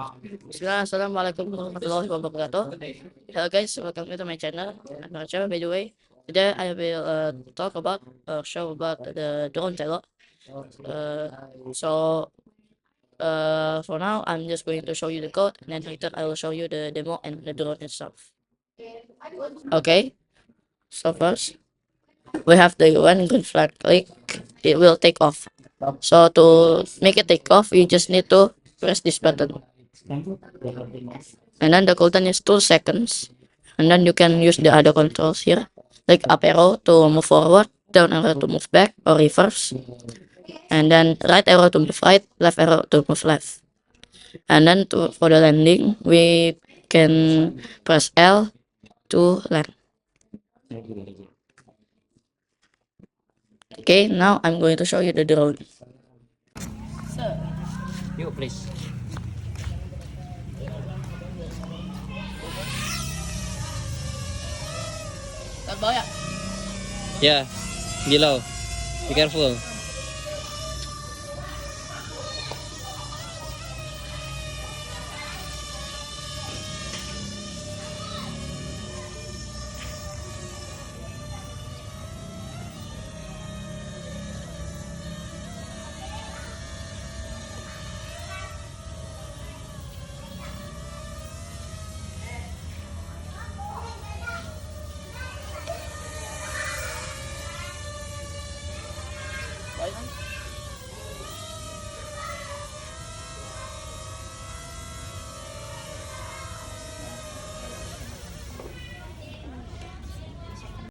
Bismillah, Assalamualaikum warahmatullahi wabarakatuh. Hello guys, welcome to my channel. I'm Archer, by the way. Today I will talk about show about the drone tello. Uh, so for now, I'm just going to show you the code, and then later I will show you the demo and the drone itself. Okay. So first, we have the one green flag click. It will take off. So to make it take off, you just need to press this button. And then the cooldown is 2 seconds. And then you can use the other controls here, like up arrow to move forward, down arrow to move back or reverse, and then right arrow to move right, left arrow to move left. And then for the landing, we can press L to land. Okay, now I'm going to show you the drone. You please. Yeah, below. Be careful.